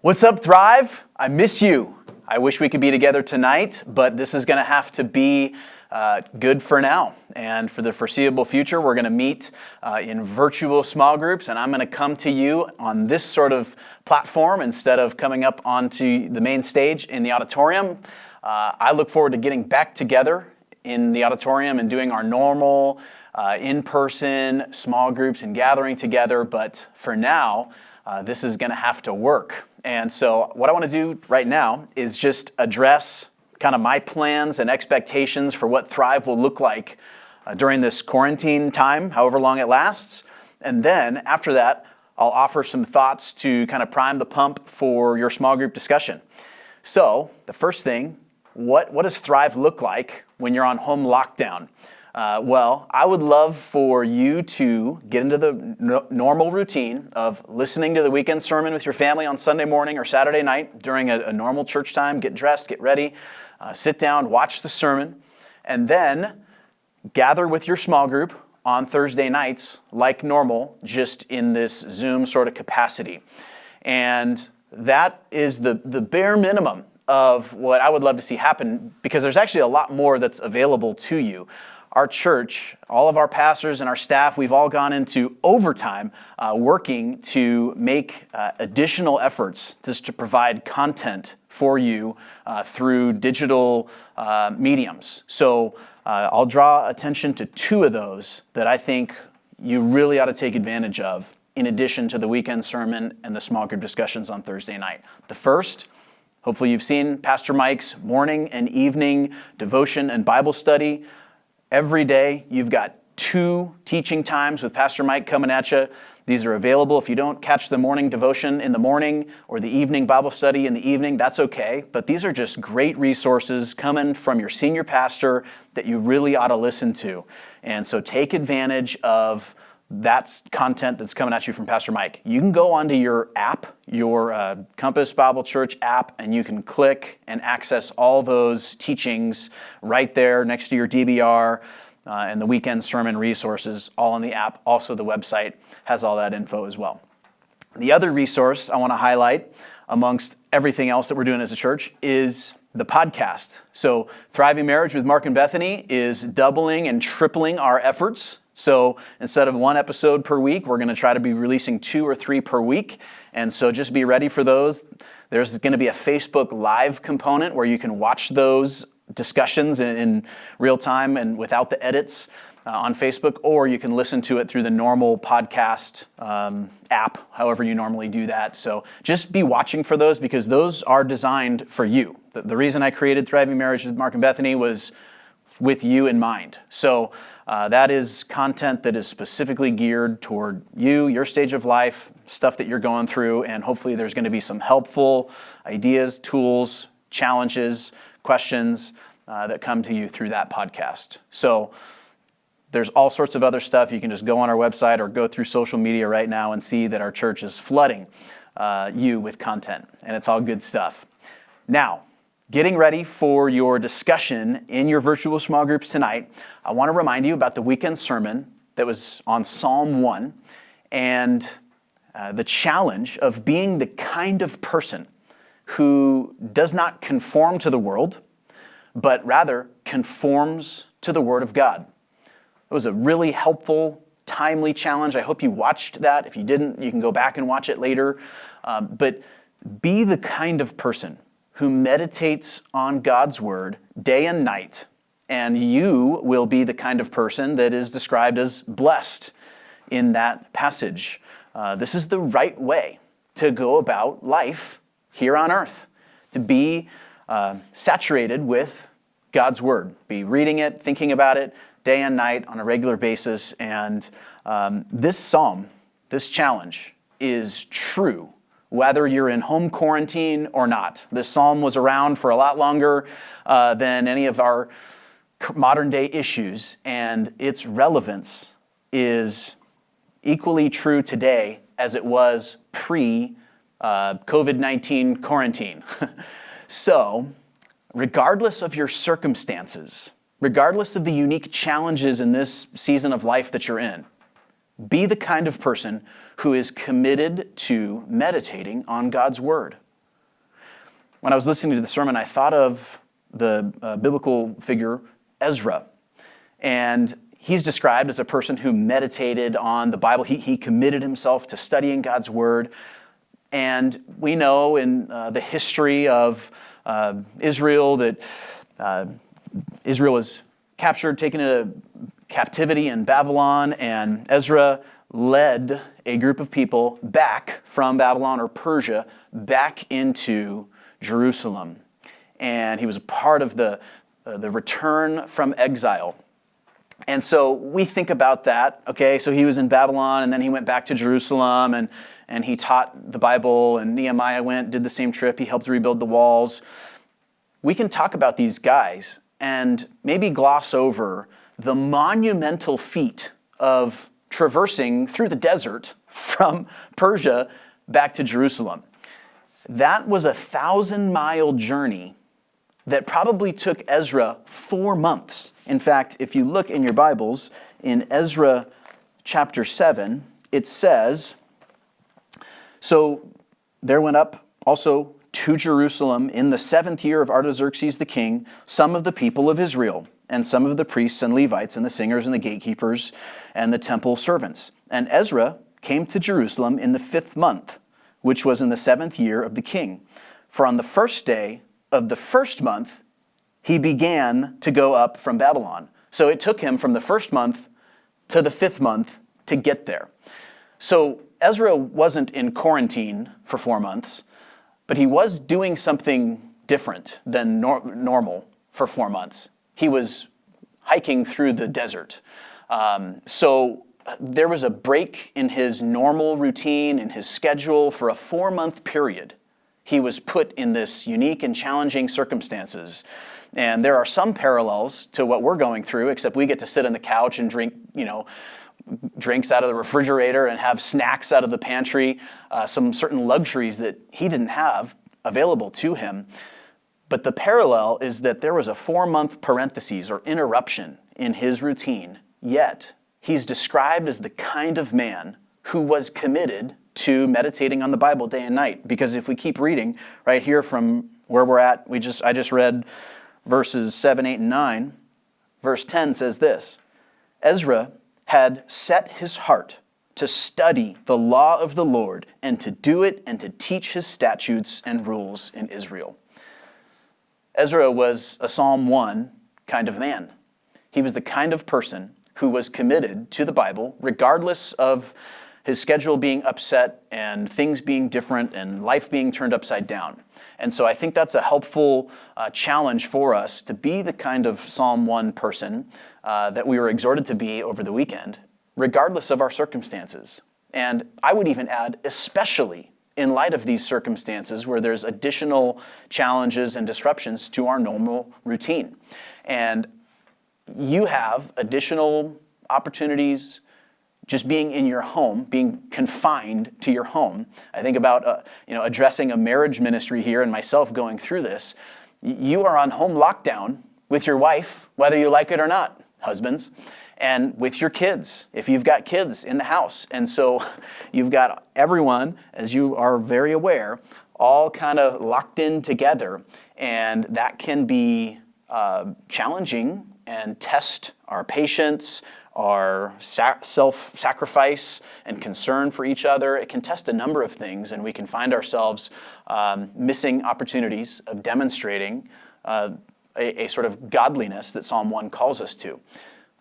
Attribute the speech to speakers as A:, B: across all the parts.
A: What's up, Thrive? I miss you. I wish we could be together tonight, but this is going to have to be good for now. And for the foreseeable future, we're going to meet in virtual small groups, and I'm going to come to you on this sort of platform instead of coming up onto the main stage in the auditorium. I look forward to getting back together in the auditorium and doing our normal in-person small groups and gathering together, but for now, this is going to have to work. And so what I want to do right now is just address kind of my plans and expectations for what Thrive will look like during this quarantine time, however long it lasts. And then after that, I'll offer some thoughts to kind of prime the pump for your small group discussion. So the first thing, what does Thrive look like when you're on home lockdown? Well, I would love for you to get into the normal routine of listening to the weekend sermon with your family on Sunday morning or Saturday night during a normal church time. Get dressed, get ready, sit down, watch the sermon, and then gather with your small group on Thursday nights like normal, just in this Zoom sort of capacity. And that is the bare minimum of what I would love to see happen, because there's actually a lot more that's available to you. Our church, all of our pastors and our staff, we've all gone into overtime working to make additional efforts just to provide content for you through digital mediums. So I'll draw attention to two of those that I think you really ought to take advantage of, in addition to the weekend sermon and the small group discussions on Thursday night. The first, hopefully you've seen Pastor Mike's morning and evening devotion and Bible study. Every day, you've got 2 teaching times with Pastor Mike coming at you. These are available. If you don't catch the morning devotion in the morning or the evening Bible study in the evening, that's okay. But these are just great resources coming from your senior pastor that you really ought to listen to. And so take advantage of that content that's coming at you from Pastor Mike. You can go onto your app, your Compass Bible Church app, and you can click and access all those teachings right there next to your DBR and the weekend sermon resources, all on the app. Also, the website has all that info as well. The other resource I want to highlight, amongst everything else that we're doing as a church, is the podcast. So Thriving Marriage with Mark and Bethany is doubling and tripling our efforts. So instead of 1 episode per week, we're going to try to be releasing 2 or 3 per week. And so just be ready for those. There's going to be a Facebook Live component where you can watch those discussions in real time and without the edits on Facebook, or you can listen to it through the normal podcast app, however you normally do that. So just be watching for those, because those are designed for you. The reason I created Thriving Marriage with Mark and Bethany was with you in mind. So that is content that is specifically geared toward you, your stage of life, stuff that you're going through, and hopefully there's going to be some helpful ideas, tools, challenges, questions that come to you through that podcast. So there's all sorts of other stuff. You can just go on our website or go through social media right now and see that our church is flooding you with content, and it's all good stuff. Now, getting ready for your discussion in your virtual small groups tonight, I want to remind you about the weekend sermon that was on Psalm 1 and the challenge of being the kind of person who does not conform to the world, but rather conforms to the Word of God. It was a really helpful, timely challenge. I hope you watched that. If you didn't, you can go back and watch it later. But be the kind of person who meditates on God's Word day and night, and you will be the kind of person that is described as blessed in that passage. This is the right way to go about life here on earth, to be saturated with God's Word, be reading it, thinking about it day and night on a regular basis. And this psalm, this challenge, is true whether you're in home quarantine or not. This psalm was around for a lot longer than any of our modern day issues, and its relevance is equally true today as it was pre-COVID-19 quarantine. So, regardless of your circumstances, regardless of the unique challenges in this season of life that you're in, be the kind of person who is committed to meditating on God's Word. when I was listening to the sermon, I thought of the biblical figure Ezra. And he's described as a person who meditated on the Bible. He committed himself to studying God's word. And we know in the history of Israel that Israel was captured, taken into captivity in Babylon, and Ezra led a group of people back from Babylon or Persia back into Jerusalem. And he was a part of the return from exile. And so we think about that, okay? So he was in Babylon, and then he went back to Jerusalem, and he taught the Bible, and Nehemiah did the same trip. He helped rebuild the walls. We can talk about these guys and maybe gloss over the monumental feat of traversing through the desert from Persia back to Jerusalem. That was a 1,000-mile journey that probably took Ezra 4 months. In fact, if you look in your Bibles, in Ezra chapter 7, it says, "So there went up also to Jerusalem in the 7th year of Artaxerxes the king, some of the people of Israel, and some of the priests and Levites, and the singers and the gatekeepers, and the temple servants. And Ezra came to Jerusalem in the 5th month, which was in the 7th year of the king. For on the first day of the 1st month, he began to go up from Babylon." So it took him from the 1st month to the 5th month to get there. So Ezra wasn't in quarantine for 4 months, but he was doing something different than normal for 4 months. He was hiking through the desert. So there was a break in his normal routine, in his schedule for a 4-month period. He was put in this unique and challenging circumstances. And there are some parallels to what we're going through, except we get to sit on the couch and drink, drinks out of the refrigerator and have snacks out of the pantry, some certain luxuries that he didn't have available to him. But the parallel is that there was a 4-month parenthesis or interruption in his routine, yet he's described as the kind of man who was committed to meditating on the Bible day and night. Because if we keep reading right here from where we're at, I just read verses 7, 8, and 9. Verse 10 says this: "Ezra had set his heart to study the law of the Lord and to do it and to teach his statutes and rules in Israel." Ezra was a Psalm 1 kind of man. He was the kind of person who was committed to the Bible, regardless of his schedule being upset and things being different and life being turned upside down. And so I think that's a helpful challenge for us to be the kind of Psalm 1 person that we were exhorted to be over the weekend, regardless of our circumstances. And I would even add, especially in light of these circumstances where there's additional challenges and disruptions to our normal routine. And you have additional opportunities just being in your home, being confined to your home. I think about addressing a marriage ministry here and myself going through this. You are on home lockdown with your wife, whether you like it or not, husbands, and with your kids, if you've got kids in the house. And so you've got everyone, as you are very aware, all kind of locked in together. And that can be challenging and test our patience, our self-sacrifice and concern for each other. It can test a number of things, and we can find ourselves missing opportunities of demonstrating a sort of godliness that Psalm 1 calls us to.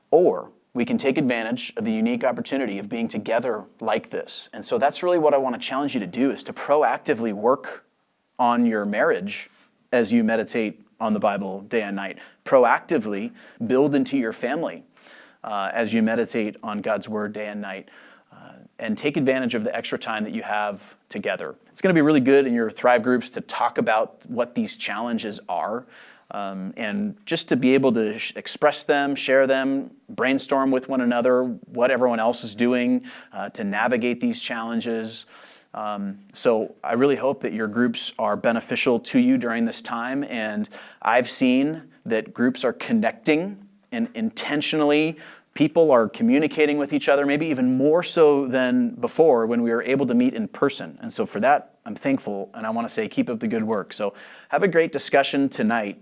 A: Or we can take advantage of the unique opportunity of being together like this. And so that's really what I want to challenge you to do, is to proactively work on your marriage as you meditate on the Bible day and night. Proactively build into your family as you meditate on God's word day and night. And take advantage of the extra time that you have together. It's going to be really good in your Thrive groups to talk about what these challenges are. And just to be able to express them, share them, brainstorm with one another what everyone else is doing to navigate these challenges. So I really hope that your groups are beneficial to you during this time. And I've seen that groups are connecting and intentionally people are communicating with each other, maybe even more so than before when we were able to meet in person. And so for that, I'm thankful, and I want to say keep up the good work. So have a great discussion tonight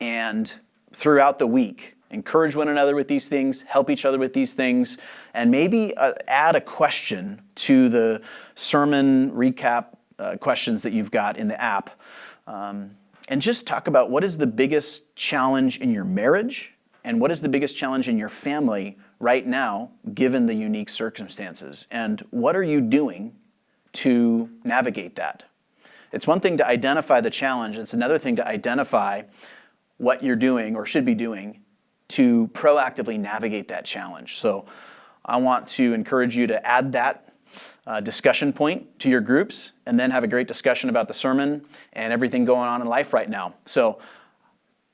A: and throughout the week. Encourage one another with these things, help each other with these things, and maybe add a question to the sermon recap questions that you've got in the app. And just talk about what is the biggest challenge in your marriage and what is the biggest challenge in your family right now, given the unique circumstances? And what are you doing to navigate that? It's one thing to identify the challenge. It's another thing to identify what you're doing or should be doing to proactively navigate that challenge. So I want to encourage you to add that discussion point to your groups and then have a great discussion about the sermon and everything going on in life right now. So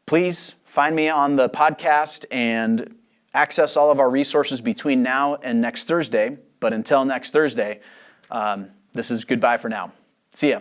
A: please find me on the podcast and access all of our resources between now and next Thursday. But until next Thursday, this is goodbye for now. See ya.